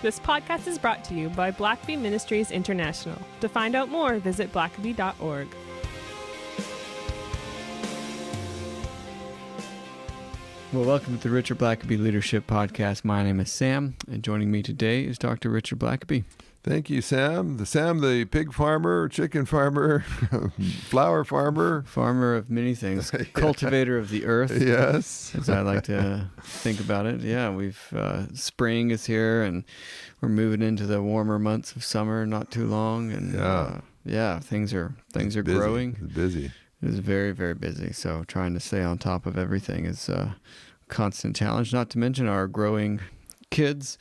This podcast is brought to you by Blackaby Ministries International. To find out more, visit blackaby.org. Well, welcome to the Richard Blackaby Leadership Podcast. My name is Sam, and joining me today is Dr. Richard Blackaby. Thank you, Sam. The pig farmer, chicken farmer, flower farmer. Farmer of many things. Cultivator of the earth. Yes. As I like to think about it. Yeah, spring is here, and we're moving into the warmer months of summer not too long. And things are busy. Growing. It's busy. It is very, very busy. So trying to stay on top of everything is a constant challenge, not to mention our growing kids,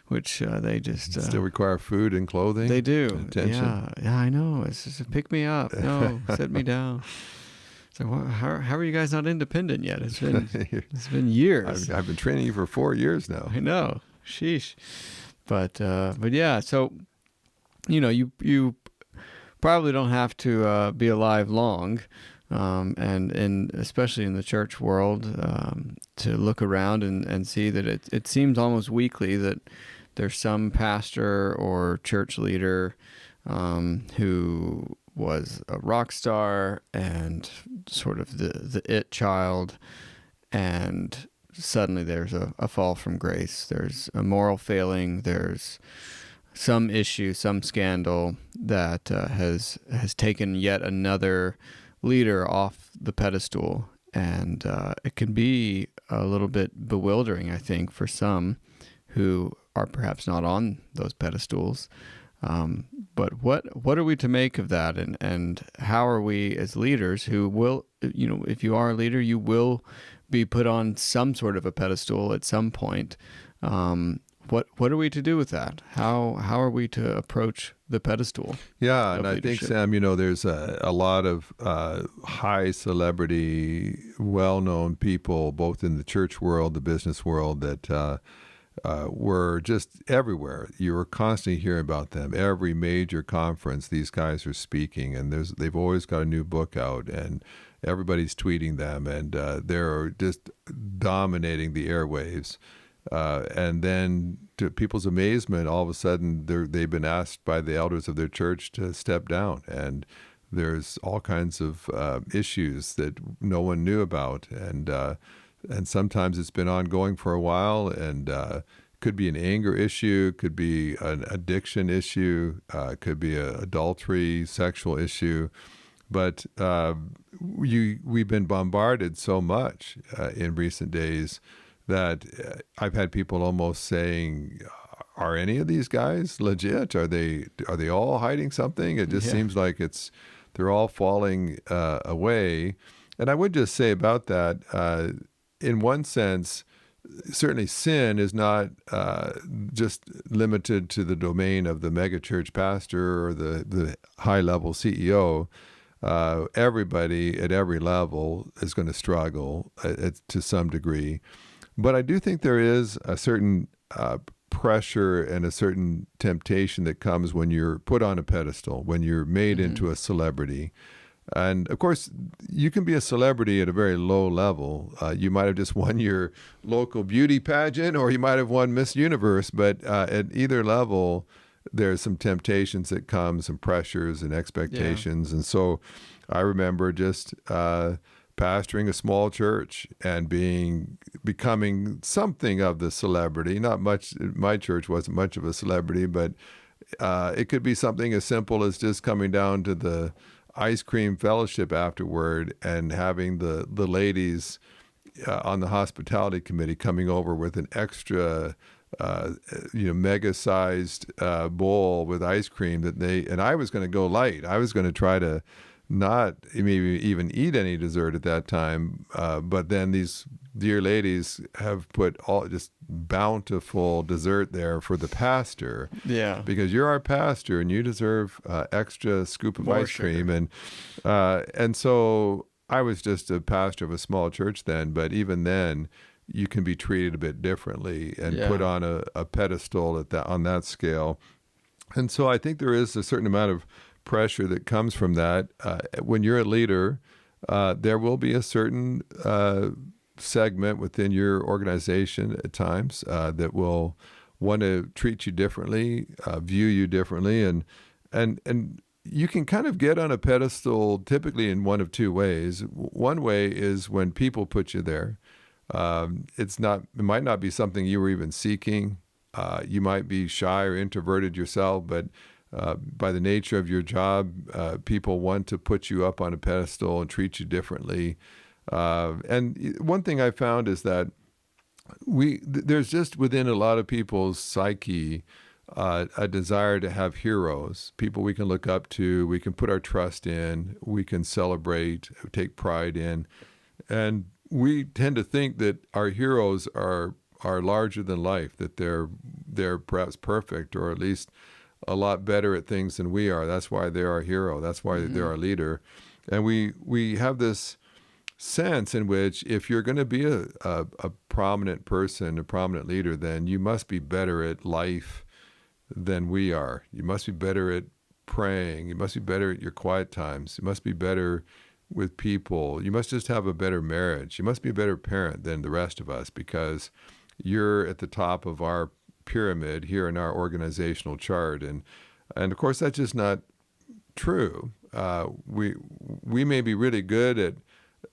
which they just still require food and clothing. They do. Attention. Yeah, I know. It's just pick me up. No, set me down. So how are you guys not independent yet? It's been years. I've been training you for 4 years now. I know. Sheesh. But yeah. So you probably don't have to be alive long, and especially in the church world, to look around and see that it seems almost weekly that there's some pastor or church leader who was a rock star and sort of the it child, and suddenly there's a fall from grace. There's a moral failing. There's some issue, some scandal that has taken yet another leader off the pedestal, and it can be a little bit bewildering, I think, for some who are perhaps not on those pedestals. But what are we to make of that, and how are we as leaders who will, if you are a leader, you will be put on some sort of a pedestal at some point. What are we to do with that? How are we to approach the pedestal? Yeah, and leadership? I think, Sam, there's a lot of high celebrity, well-known people, both in the church world, the business world, that were just everywhere. You were constantly hearing about them. Every major conference, these guys are speaking, and they've always got a new book out, and everybody's tweeting them, and they're just dominating the airwaves. And then, to people's amazement, all of a sudden they've been asked by the elders of their church to step down, and there's all kinds of issues that no one knew about, and sometimes it's been ongoing for a while, and could be an anger issue, could be an addiction issue, could be an adultery, sexual issue. But we've been bombarded so much in recent days that I've had people almost saying, "Are any of these guys legit? Are they all hiding something?" It just seems like they're all falling away. And I would just say about that, in one sense, certainly sin is not just limited to the domain of the megachurch pastor or the high-level CEO. Everybody at every level is going to struggle to some degree. But I do think there is a certain pressure and a certain temptation that comes when you're put on a pedestal, when you're made into a celebrity. And of course, you can be a celebrity at a very low level. You might have just won your local beauty pageant, or you might have won Miss Universe. But at either level, there's some temptations that come, some pressures and expectations. Yeah. And so I remember just pastoring a small church and becoming something of the celebrity. Not much. My church wasn't much of a celebrity, but it could be something as simple as just coming down to the ice cream fellowship afterward and having the ladies on the hospitality committee coming over with an extra mega-sized bowl with ice cream and I was going to go light. I was going to try to not maybe even eat any dessert at that time. But then these dear ladies have put all just bountiful dessert there for the pastor. Yeah. Because you're our pastor and you deserve extra scoop of More ice cream. sugar. And so I was just a pastor of a small church then, but even then you can be treated a bit differently and put on a pedestal on that scale. And so I think there is a certain amount of pressure that comes from that. When you're a leader, there will be a certain segment within your organization at times that will want to treat you differently, view you differently, and you can kind of get on a pedestal typically in one of two ways. One way is when people put you there. It might not be something you were even seeking. You might be shy or introverted yourself, but by the nature of your job, people want to put you up on a pedestal and treat you differently. And one thing I found is that there's just within a lot of people's psyche a desire to have heroes, people we can look up to, we can put our trust in, we can celebrate, take pride in. And we tend to think that our heroes are larger than life, that they're perhaps perfect or at least a lot better at things than we are. That's why they're our hero. That's why they're our leader. And we have this sense in which if you're going to be a prominent person, a prominent leader, then you must be better at life than we are. You must be better at praying. You must be better at your quiet times. You must be better with people. You must just have a better marriage. You must be a better parent than the rest of us because you're at the top of our pyramid here in our organizational chart. And of course, that's just not true. We may be really good at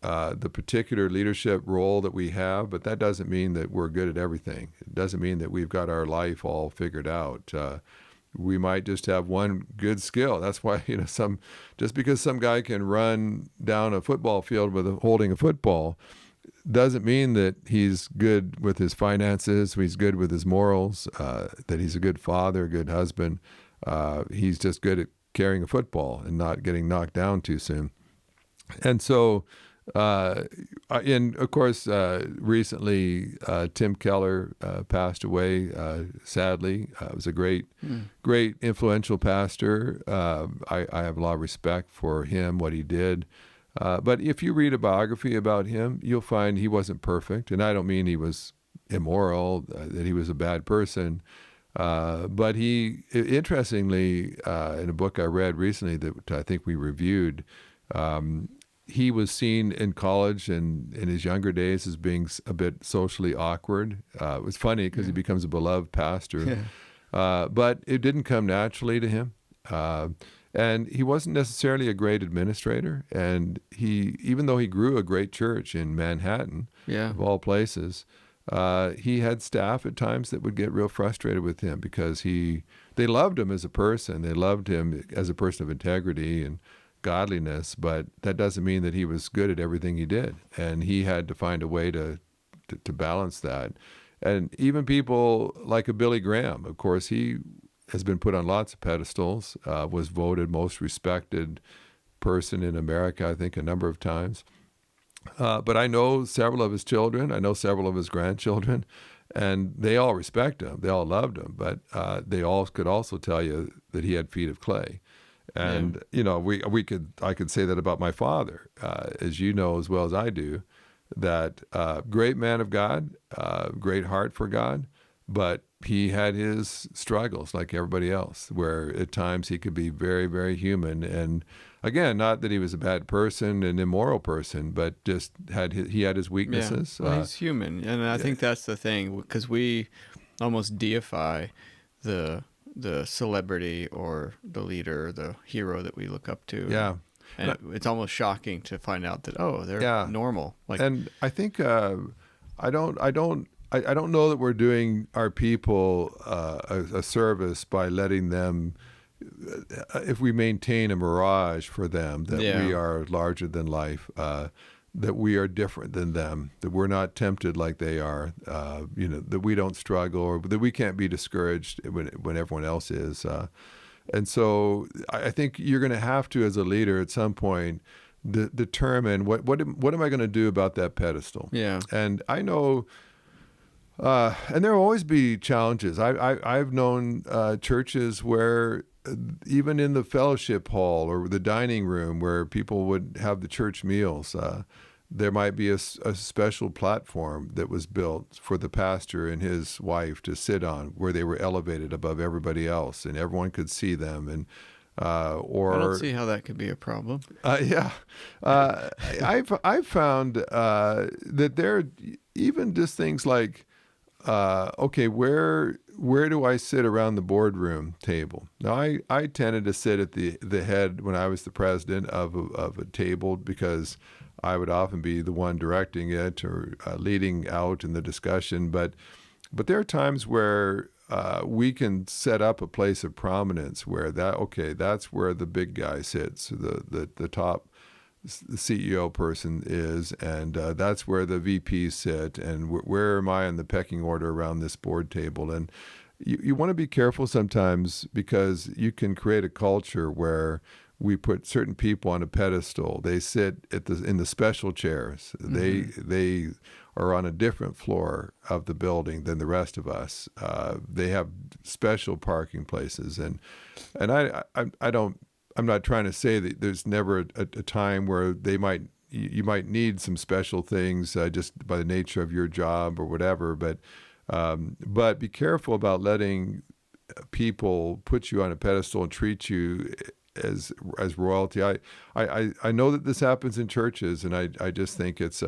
the particular leadership role that we have, but that doesn't mean that we're good at everything. It doesn't mean that we've got our life all figured out. We might just have one good skill. That's why, just because some guy can run down a football field holding a football doesn't mean that he's good with his finances, he's good with his morals, that he's a good father, a good husband. He's just good at carrying a football and not getting knocked down too soon. And so, and of course, recently Tim Keller passed away. Sadly, was a great influential pastor. I have a lot of respect for him, what he did. But if you read a biography about him, you'll find he wasn't perfect, and I don't mean he was immoral, that he was a bad person. But he, interestingly, in a book I read recently that I think we reviewed. He was seen in college and in his younger days as being a bit socially awkward. It was funny because he becomes a beloved pastor, but it didn't come naturally to him. And he wasn't necessarily a great administrator. And even though he grew a great church in Manhattan, of all places, he had staff at times that would get real frustrated with him because they loved him as a person. They loved him as a person of integrity and godliness, but that doesn't mean that he was good at everything he did. And he had to find a way to balance that. And even people like a Billy Graham, of course, he has been put on lots of pedestals, was voted most respected person in America, I think, a number of times. But I know several of his children. I know several of his grandchildren. And they all respect him. They all loved him. But they all could also tell you that he had feet of clay. And, I could say that about my father, as you know as well as I do, that great man of God, great heart for God, but he had his struggles like everybody else, where at times he could be very, very human. And again, not that he was a bad person, an immoral person, but just he had his weaknesses. Yeah, well, he's human. And I think that's the thing, because we almost deify the celebrity or the leader, the hero that we look up to. Yeah. And it's almost shocking to find out that, they're normal. And I think I don't know that we're doing our people a service by letting them, if we maintain a mirage for them that we are larger than life, that we are different than them, that we're not tempted like they are, that we don't struggle, or that we can't be discouraged when everyone else is. And so I think you're going to have to, as a leader, at some point, determine what am I going to do about that pedestal? Yeah. And I know, and there will always be challenges. I've known churches where even in the fellowship hall or the dining room where people would have the church meals, there might be a special platform that was built for the pastor and his wife to sit on, where they were elevated above everybody else and everyone could see them. And I don't see how that could be a problem. I've found that there are even just things like okay, where do I sit around the boardroom table? Now, I tended to sit at the head when I was the president of a table, because I would often be the one directing it or leading out in the discussion. But there are times where we can set up a place of prominence where that's where the big guy sits, the top CEO person is, and that's where the VPs sit, and where am I in the pecking order around this board table? And you want to be careful sometimes, because you can create a culture where we put certain people on a pedestal. They sit in the special chairs. Mm-hmm. They are on a different floor of the building than the rest of us. They have special parking places, and I don't. I'm not trying to say that there's never a time where you might need some special things just by the nature of your job or whatever. But be careful about letting people put you on a pedestal and treat you as royalty. I know that this happens in churches, and I just think it's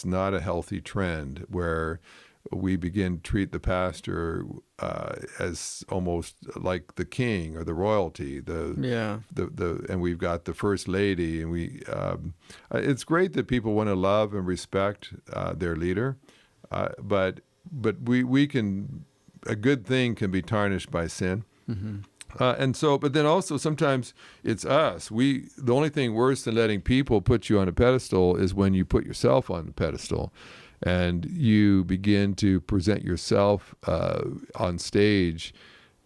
not a healthy trend where we begin to treat the pastor as almost like the king or the royalty. And we've got the first lady, and it's great that people want to love and respect their leader, but we can, a good thing can be tarnished by sin. Mm-hmm. But then also sometimes it's us. The only thing worse than letting people put you on a pedestal is when you put yourself on the pedestal, and you begin to present yourself on stage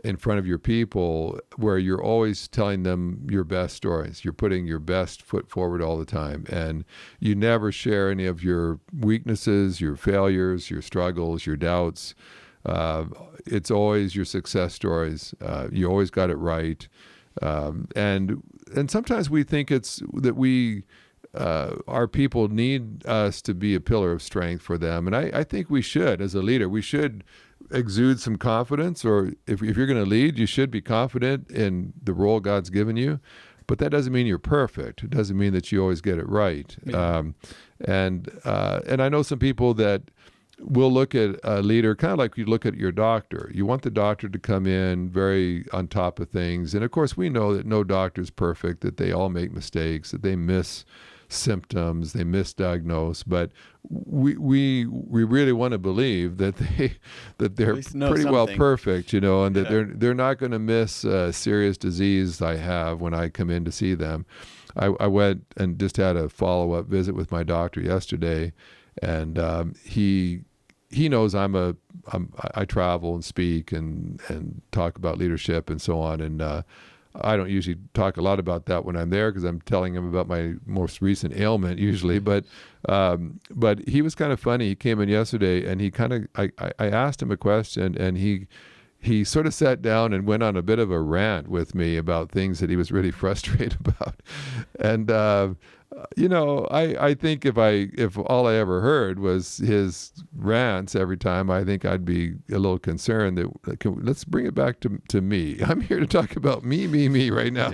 in front of your people, where you're always telling them your best stories. You're putting your best foot forward all the time, and you never share any of your weaknesses, your failures, your struggles, your doubts. It's always your success stories. You always got it right. And sometimes we think it's that our people need us to be a pillar of strength for them. And I think we should, as a leader, we should exude some confidence, or if you're going to lead, you should be confident in the role God's given you. But that doesn't mean you're perfect. It doesn't mean that you always get it right. Yeah. And I know some people that will look at a leader kind of like you look at your doctor. You want the doctor to come in very on top of things. And of course, we know that no doctor is perfect, that they all make mistakes, that they miss symptoms, they misdiagnose, but we really want to believe that they're pretty well perfect, and that they're not going to miss a serious disease I have when I come in to see them. I went and just had a follow-up visit with my doctor yesterday, and he knows I travel and speak and talk about leadership and so on, and I don't usually talk a lot about that when I'm there, because I'm telling him about my most recent ailment usually. But he was kind of funny. He came in yesterday, and I asked him a question, and he sort of sat down and went on a bit of a rant with me about things that he was really frustrated about. And I think if all I ever heard was his rants every time, I think I'd be a little concerned that let's bring it back to me. I'm here to talk about me right now,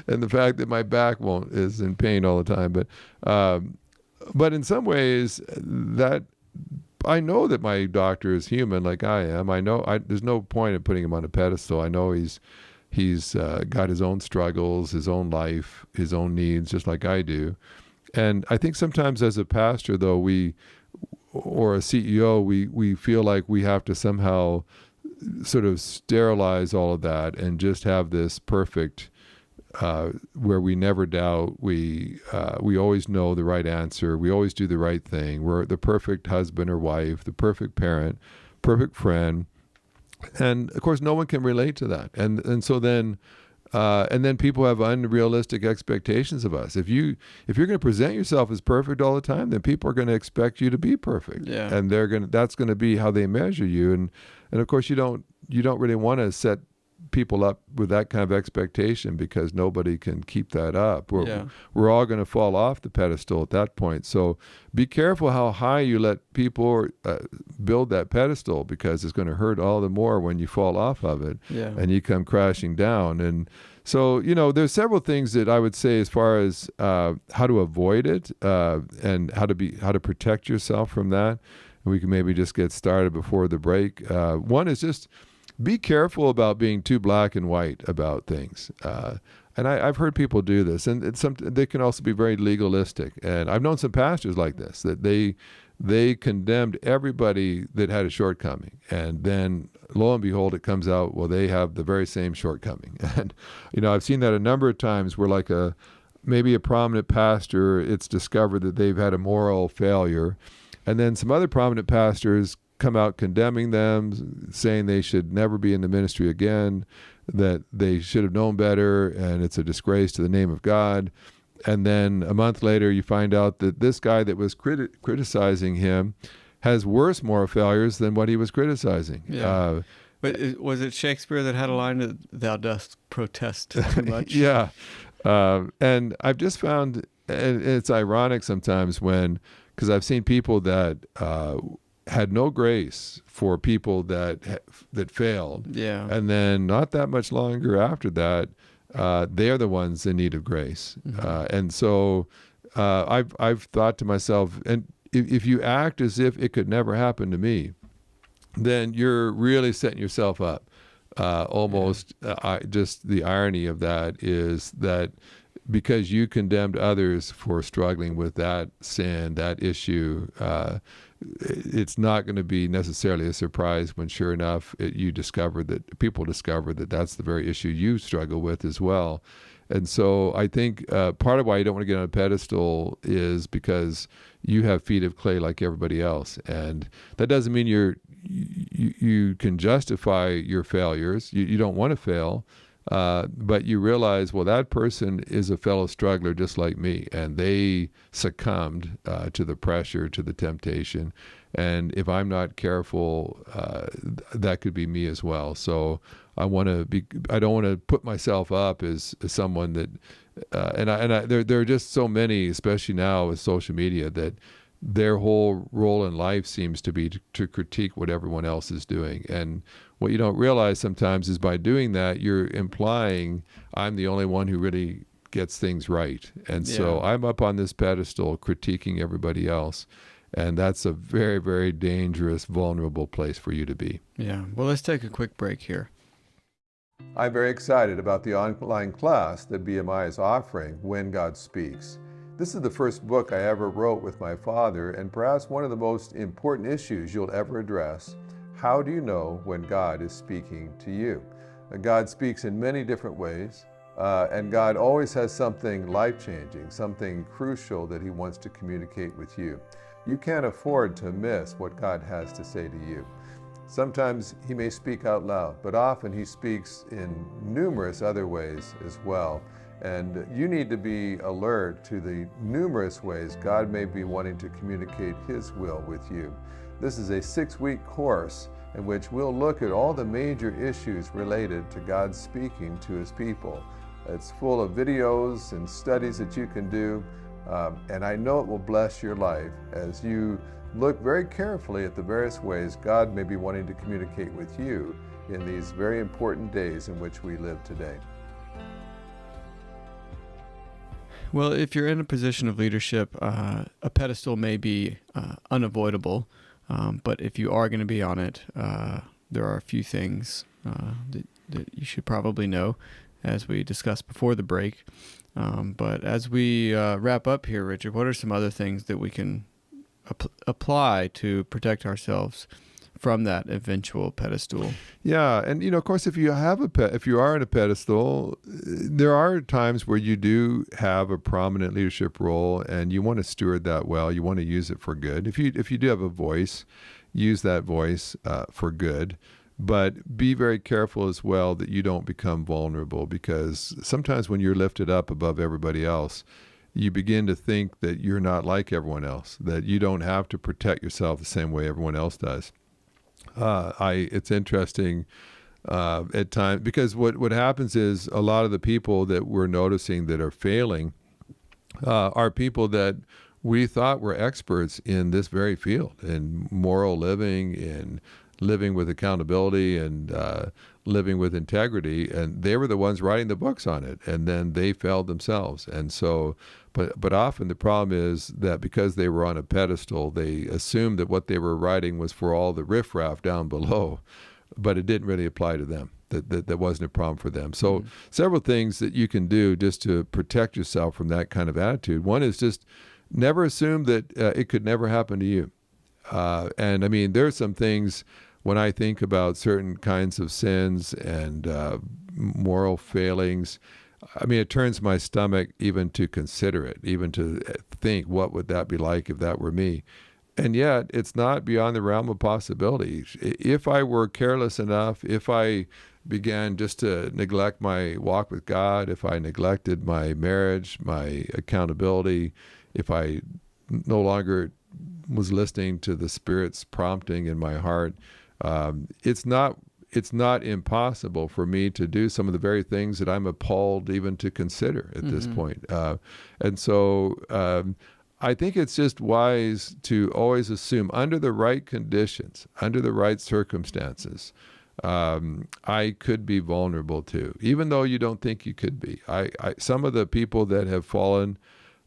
and the fact that my back is in pain all the time. But in some ways, that I know that my doctor is human like I am. I know there's no point in putting him on a pedestal. I know he's got his own struggles, his own life, his own needs, just like I do. And I think sometimes as a pastor, though, or a CEO, we feel like we have to somehow sort of sterilize all of that and just have this perfect, where we never doubt, we always know the right answer, we always do the right thing, we're the perfect husband or wife, the perfect parent, perfect friend. And of course, no one can relate to that, and so then people have unrealistic expectations of us. If you're going to present yourself as perfect all the time, then people are going to expect you to be perfect, and that's going to be how they measure you. And of course, you don't really want to set people up with that kind of expectation, because nobody can keep that up. We're all going to fall off the pedestal at that point. So be careful how high you let people build that pedestal, because it's going to hurt all the more when you fall off of it and you come crashing down. And so, there's several things that I would say as far as how to avoid it and how to protect yourself from that. we can maybe just get started before the break. One is just be careful about being too black and white about things. And I've heard people do this, and they can also be very legalistic. And I've known some pastors like this, that they condemned everybody that had a shortcoming. And then lo and behold, it comes out, well, they have the very same shortcoming. And, I've seen that a number of times where like maybe a prominent pastor, it's discovered that they've had a moral failure. And then some other prominent pastors come out condemning them, saying they should never be in the ministry again, that they should have known better, and it's a disgrace to the name of God. And then a month later, you find out that this guy that was criticizing him has worse moral failures than what he was criticizing. Yeah. But was it Shakespeare that had a line that "Thou dost protest too much"? Yeah. And I've just found, and it's ironic sometimes because I've seen people that had no grace for people that failed. Yeah. And then not that much longer after that, they're the ones in need of grace. Mm-hmm. And so I've thought to myself, and if you act as if it could never happen to me, then you're really setting yourself up. Almost just the irony of that is that because you condemned others for struggling with that sin, that issue, it's not going to be necessarily a surprise when sure enough people discover that that's the very issue you struggle with as well. And so I think part of why you don't want to get on a pedestal is because you have feet of clay like everybody else. And that doesn't mean you can justify your failures. You don't want to fail. But you realize, well, that person is a fellow struggler just like me, and they succumbed to the pressure, to the temptation. And if I'm not careful, that could be me as well. So I don't want to put myself up as someone that, there are just so many, especially now with social media, that their whole role in life seems to be to critique what everyone else is doing. And what you don't realize sometimes is by doing that, you're implying I'm the only one who really gets things right. And so I'm up on this pedestal critiquing everybody else. And that's a very, very dangerous, vulnerable place for you to be. Yeah. Well, let's take a quick break here. I'm very excited about the online class that BMI is offering, When God Speaks. This is the first book I ever wrote with my father, and perhaps one of the most important issues you'll ever address. How do you know when God is speaking to you? God speaks in many different ways, and God always has something life-changing, something crucial that He wants to communicate with you. You can't afford to miss what God has to say to you. Sometimes He may speak out loud, but often He speaks in numerous other ways as well. And you need to be alert to the numerous ways God may be wanting to communicate His will with you. This is a 6-week course in which we'll look at all the major issues related to God speaking to His people. It's full of videos and studies that you can do, and I know it will bless your life as you look very carefully at the various ways God may be wanting to communicate with you in these very important days in which we live today. Well, if you're in a position of leadership, a pedestal may be unavoidable, but if you are going to be on it, there are a few things that you should probably know, as we discussed before the break. But as we wrap up here, Richard, what are some other things that we can apply to protect ourselves from that eventual pedestal? Yeah, and of course, if you are on a pedestal, there are times where you do have a prominent leadership role, and you want to steward that well. You want to use it for good. If you do have a voice, use that voice for good. But be very careful as well that you don't become vulnerable, because sometimes when you're lifted up above everybody else, you begin to think that you're not like everyone else, that you don't have to protect yourself the same way everyone else does. It's interesting at times, because what happens is a lot of the people that we're noticing that are failing are people that we thought were experts in this very field, in moral living, in living with accountability and living with integrity, and they were the ones writing the books on it, and then they failed themselves. And so, but often the problem is that because they were on a pedestal, they assumed that what they were writing was for all the riffraff down below, but it didn't really apply to them. That wasn't a problem for them. So several things that you can do just to protect yourself from that kind of attitude. One is just never assume that it could never happen to you. And I mean, there are some things when I think about certain kinds of sins and moral failings, I mean, it turns my stomach even to consider it, even to think, what would that be like if that were me? And yet, it's not beyond the realm of possibility. If I were careless enough, if I began just to neglect my walk with God, if I neglected my marriage, my accountability, if I no longer was listening to the Spirit's prompting in my heart, it's not impossible for me to do some of the very things that I'm appalled even to consider at this point. And so I think it's just wise to always assume under the right conditions, under the right circumstances, I could be vulnerable too, even though you don't think you could be. Some of the people that have fallen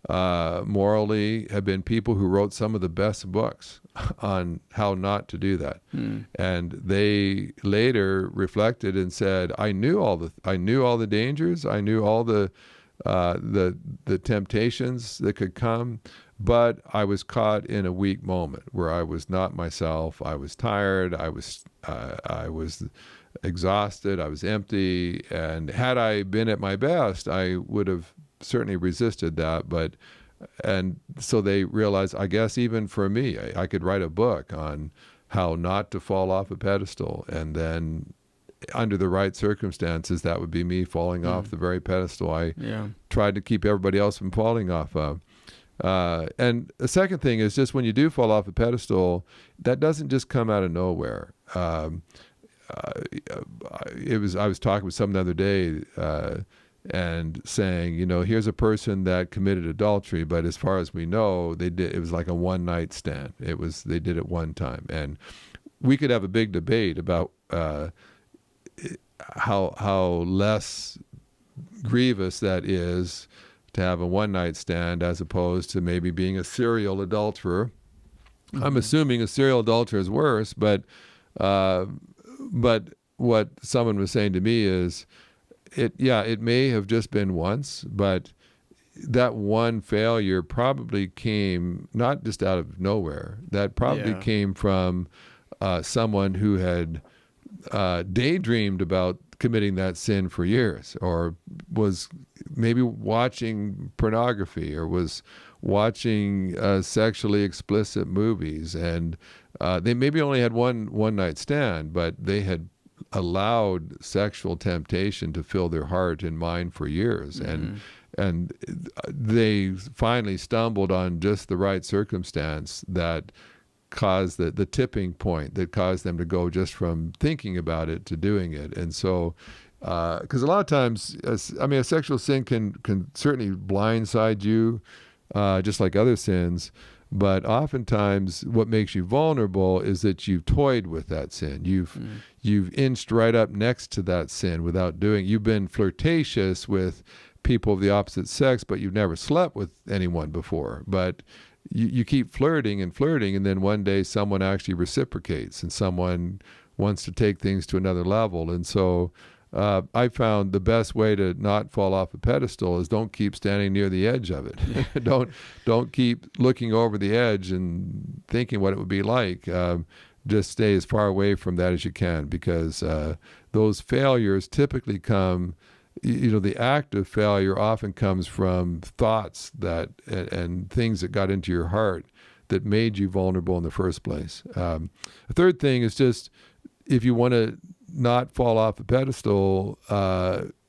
morally have been people who wrote some of the best books on how not to do that. And they later reflected and said, I knew all the dangers, I knew all the temptations that could come, but I was caught in a weak moment where I was not myself. I was tired. I was exhausted. I was empty. And had I been at my best, I would have certainly resisted that. And so they realized, I guess even for me, I could write a book on how not to fall off a pedestal, and then under the right circumstances, that would be me falling off the very pedestal I tried to keep everybody else from falling off of. And the second thing is just when you do fall off a pedestal, that doesn't just come out of nowhere. I was talking with someone the other day and saying, here's a person that committed adultery, but as far as we know, it was like a one-night stand. They did it one time, and we could have a big debate about how less grievous that is to have a one-night stand as opposed to maybe being a serial adulterer. I'm assuming a serial adulterer is worse, but what someone was saying to me is, it may have just been once, but that one failure probably came not just out of nowhere. That probably came from someone who had daydreamed about committing that sin for years, or was maybe watching pornography, or was watching sexually explicit movies, and they maybe only had one night stand, but they had allowed sexual temptation to fill their heart and mind for years, and they finally stumbled on just the right circumstance that caused the tipping point that caused them to go just from thinking about it to doing it. And so because a lot of times, a sexual sin can certainly blindside you, just like other sins. But oftentimes, what makes you vulnerable is that you've toyed with that sin. You've inched right up next to that sin without doing. You've been flirtatious with people of the opposite sex, but you've never slept with anyone before. But you keep flirting, and then one day someone actually reciprocates, and someone wants to take things to another level. And so I found the best way to not fall off a pedestal is don't keep standing near the edge of it. Don't keep looking over the edge and thinking what it would be like. Just stay as far away from that as you can, because those failures typically come, the act of failure often comes from thoughts and things that got into your heart that made you vulnerable in the first place. A third thing is just, if you want to not fall off a pedestal,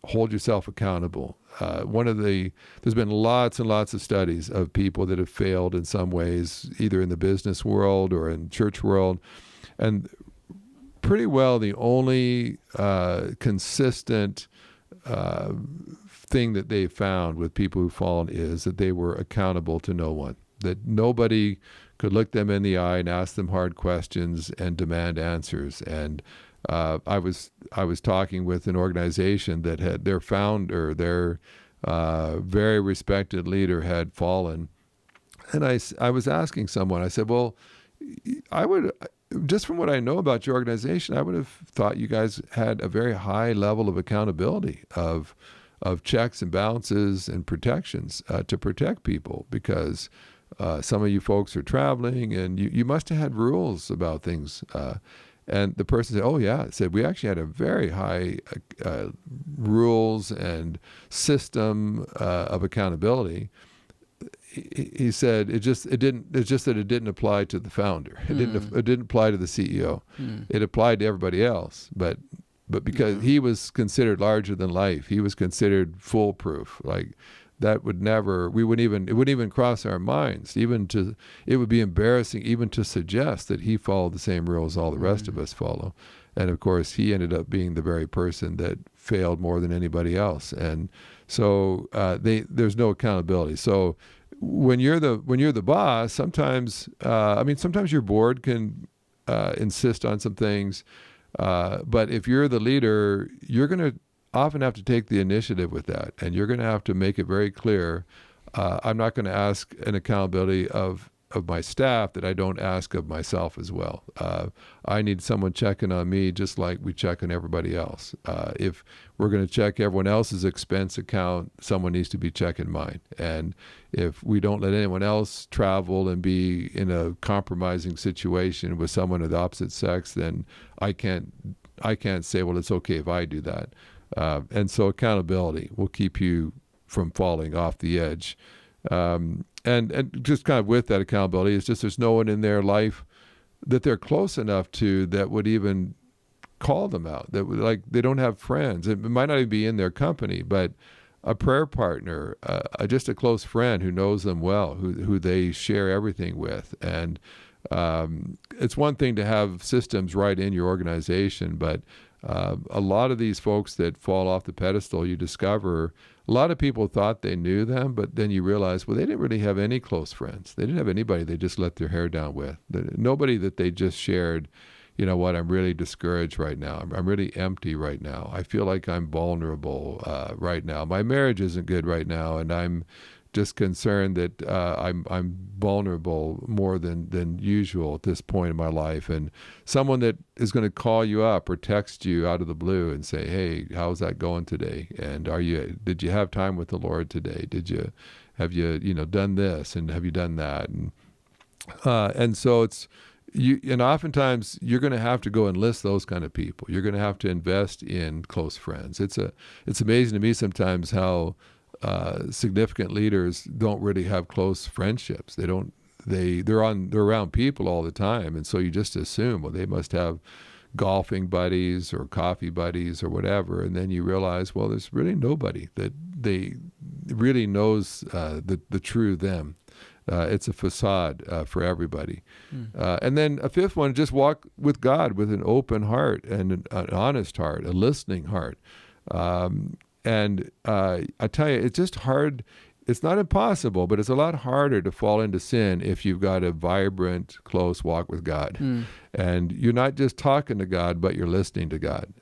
hold yourself accountable. There's been lots and lots of studies of people that have failed in some ways, either in the business world or in church world, and pretty well the only consistent thing that they've found with people who've fallen is that they were accountable to no one, that nobody could look them in the eye and ask them hard questions and demand answers. And I was talking with an organization that had their founder, their very respected leader, had fallen. And I was asking someone, I said, well, just from what I know about your organization, I would have thought you guys had a very high level of accountability, of checks and balances and protections to protect people, because some of you folks are traveling, and you must have had rules about things. And the person said, oh, yeah. It said, we actually had a very high rules and system of accountability. He said it's just that it didn't apply to the founder. It didn't apply to the CEO. It applied to everybody else, but because he was considered larger than life, he was considered foolproof. Like that it wouldn't even cross our minds. It would be embarrassing even to suggest that he followed the same rules all the rest of us follow. And of course, he ended up being the very person that failed more than anybody else. And so there's no accountability. So when you're the boss, sometimes your board can insist on some things, but if you're the leader, you're going to often have to take the initiative with that, and you're going to have to make it very clear. I'm not going to ask an accountability of my staff that I don't ask of myself as well. I need someone checking on me just like we check on everybody else. If we're going to check everyone else's expense account, someone needs to be checking mine. And if we don't let anyone else travel and be in a compromising situation with someone of the opposite sex, then I can't say, well, it's okay if I do that. And so accountability will keep you from falling off the edge. And just kind of with that accountability, it's just there's no one in their life that they're close enough to that would even call them out. That would, like, they don't have friends. It might not even be in their company, but a prayer partner, just a close friend who knows them well, who they share everything with. And it's one thing to have systems right in your organization, but a lot of these folks that fall off the pedestal, you discover a lot of people thought they knew them, but then you realize, well, they didn't really have any close friends. They didn't have anybody they just let their hair down with. Nobody that they just shared, you know what, I'm really discouraged right now. I'm really empty right now. I feel like I'm vulnerable right now. My marriage isn't good right now, and I'm just concerned that I'm vulnerable more than usual at this point in my life. And someone that is going to call you up or text you out of the blue and say, hey, how's that going today? And did you have time with the Lord today? Have you done this, and have you done that? And so and oftentimes you're going to have to go enlist those kind of people. You're going to have to invest in close friends. It's amazing to me sometimes how significant leaders don't really have close friendships. They're around people all the time, and so you just assume, well, they must have golfing buddies or coffee buddies or whatever, and then you realize, well, there's really nobody that they really knows the true them. It's a facade for everybody. And then a fifth one, just walk with God with an open heart and an honest heart, a listening heart. And I tell you, it's just hard. It's not impossible, but it's a lot harder to fall into sin if you've got a vibrant, close walk with God. And you're not just talking to God, but you're listening to God.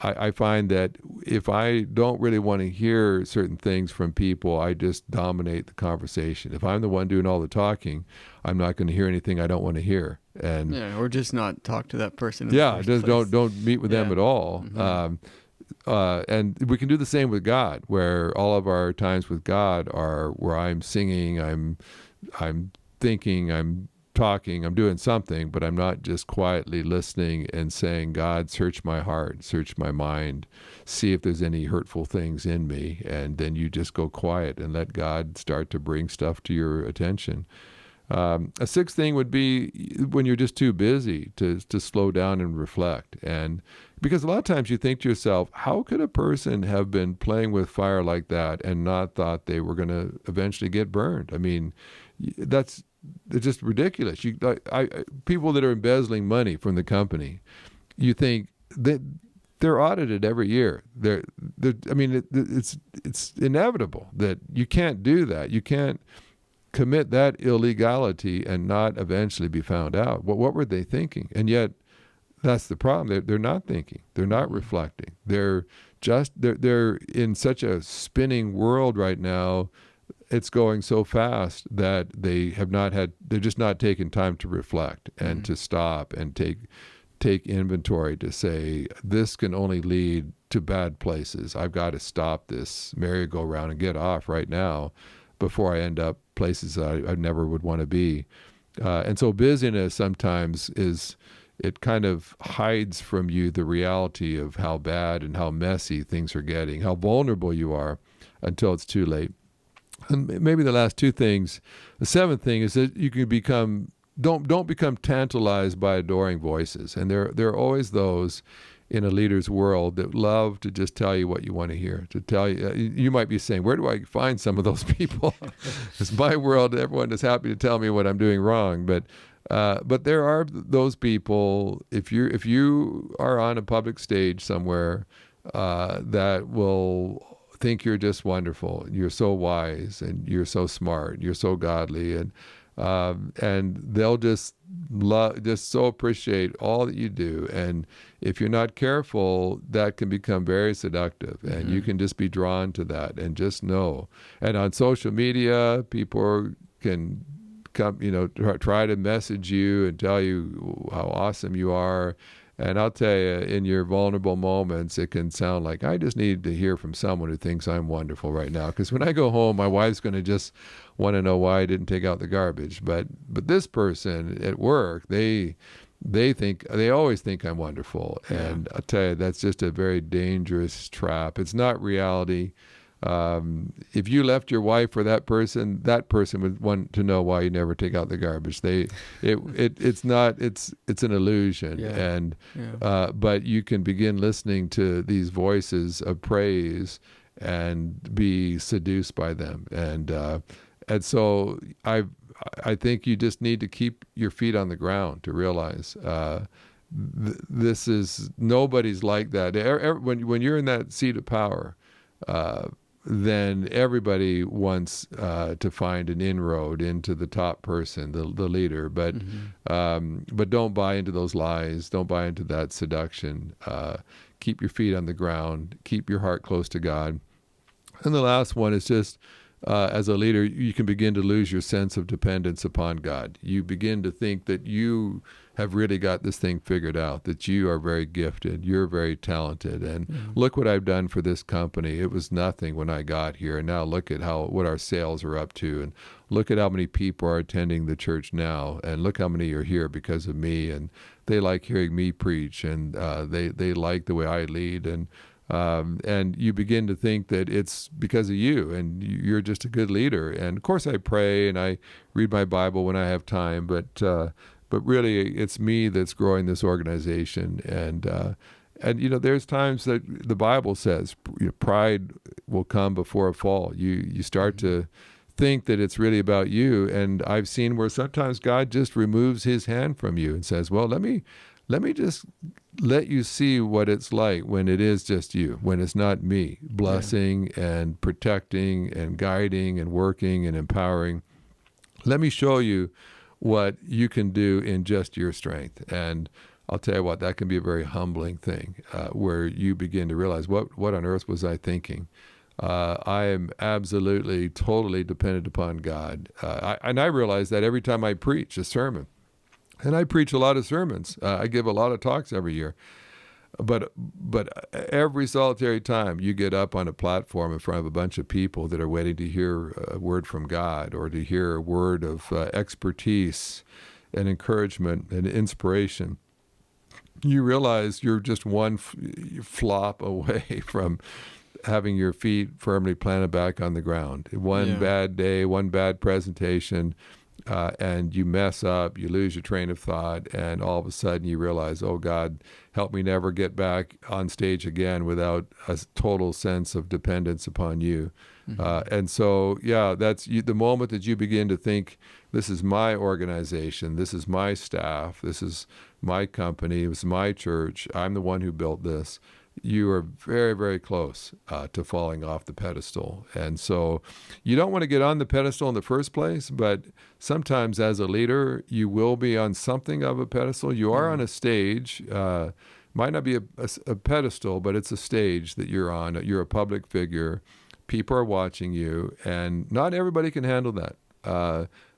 I find that if I don't really want to hear certain things from people, I just dominate the conversation. If I'm the one doing all the talking, I'm not going to hear anything I don't want to hear. And or just not talk to that person. In the first just place. don't meet with them at all. And we can do the same with God, where all of our times with God are where I'm singing, I'm thinking, I'm talking, I'm doing something, but I'm not just quietly listening and saying, God, search my heart, search my mind, see if there's any hurtful things in me. And then you just go quiet and let God start to bring stuff to your attention. A sixth thing would be when you're just too busy to slow down and reflect. And because a lot of times you think to yourself, how could a person have been playing with fire like that and not thought they were going to eventually get burned? I mean, it's just ridiculous. People that are embezzling money from the company, you think that they're audited every year. It's inevitable that you can't do that. You can't commit that illegality and not eventually be found out? What were they thinking? And yet, that's the problem. They're not thinking. They're not reflecting. They're in such a spinning world right now. It's going so fast that they're just not taking time to reflect and to stop and take inventory to say, this can only lead to bad places. I've got to stop this merry-go-round and get off right now before I end up places I never would want to be. And so busyness sometimes it kind of hides from you the reality of how bad and how messy things are getting, how vulnerable you are until it's too late. And maybe the last two things, the seventh thing is that you can don't become tantalized by adoring voices. And there are always those in a leader's world that love to just tell you what you want to hear, to tell you. You might be saying, where do I find some of those people? It's my world. Everyone is happy to tell me what I'm doing wrong. But there are those people, if you are on a public stage somewhere, that will think you're just wonderful. You're so wise and you're so smart. You're so godly, and they'll just so appreciate all that you do. And if you're not careful, that can become very seductive, and you can just be drawn to that. And just know. And on social media, people can come, try to message you and tell you how awesome you are. And I'll tell you, in your vulnerable moments, it can sound like, I just need to hear from someone who thinks I'm wonderful right now. Because when I go home, my wife's going to just want to know why I didn't take out the garbage. But this person at work, they always think I'm wonderful. Yeah. And I'll tell you, that's just a very dangerous trap. It's not reality. If you left your wife for that person would want to know why you never take out the garbage. It's an illusion. Yeah. And, but you can begin listening to these voices of praise and be seduced by them. And so I think you just need to keep your feet on the ground to realize, this is, nobody's like that. When you're in that seat of power, then everybody wants to find an inroad into the top person, the leader. But don't buy into those lies. Don't buy into that seduction. Keep your feet on the ground. Keep your heart close to God. And the last one is just, as a leader, you can begin to lose your sense of dependence upon God. You begin to think that you have really got this thing figured out, that you are very gifted, you're very talented, and look what I've done for this company. It was nothing when I got here, and now look at what our sales are up to, and look at how many people are attending the church now, and look how many are here because of me, and they like hearing me preach, and they like the way I lead, and you begin to think that it's because of you, and you're just a good leader. And of course I pray and I read my Bible when I have time, but really it's me that's growing this organization. And there's times that the Bible says pride will come before a fall. You start to think that it's really about you, and I've seen where sometimes God just removes his hand from you and says, well, let me just let you see what it's like when it is just you, when it's not me blessing and protecting and guiding and working and empowering. Let me show you what you can do in just your strength. And I'll tell you what, that can be a very humbling thing, where you begin to realize, what on earth was I thinking? I am absolutely, totally dependent upon God. I realize that every time I preach a sermon. And I preach a lot of sermons. I give a lot of talks every year. But every solitary time you get up on a platform in front of a bunch of people that are waiting to hear a word from God, or to hear a word of expertise and encouragement and inspiration, you realize you're just one flop away from having your feet firmly planted back on the ground. One bad day, one bad presentation, and you mess up, you lose your train of thought, and all of a sudden you realize, oh God, help me never get back on stage again without a total sense of dependence upon you. And so, that's the moment that you begin to think, this is my organization, this is my staff, this is my company, this is my church, I'm the one who built this. you are very, very close to falling off the pedestal. And so you don't want to get on the pedestal in the first place, but sometimes as a leader, you will be on something of a pedestal. You are on a stage. Might not be a pedestal, but it's a stage that you're on. You're a public figure. People are watching you, and not everybody can handle that.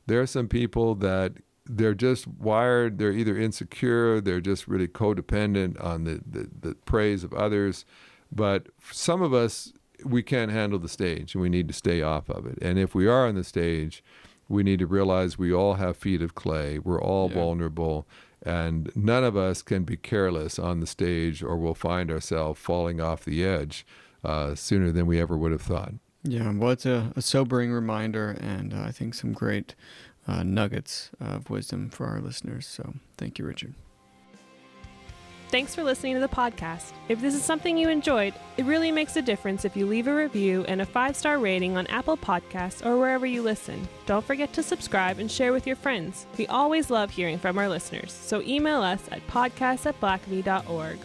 There are some people that they're just wired, they're either insecure, they're just really codependent on the praise of others. But some of us, we can't handle the stage, and we need to stay off of it. And if we are on the stage, we need to realize we all have feet of clay. We're all vulnerable, and none of us can be careless on the stage, or we'll find ourselves falling off the edge sooner than we ever would have thought. Yeah, well, it's a sobering reminder, and I think some great nuggets of wisdom for our listeners. So thank you, Richard. Thanks for listening to the podcast. If this is something you enjoyed, it really makes a difference if you leave a review and a 5-star rating on Apple Podcasts or wherever you listen. Don't forget to subscribe and share with your friends. We always love hearing from our listeners, so email us at podcast@blackaby.org.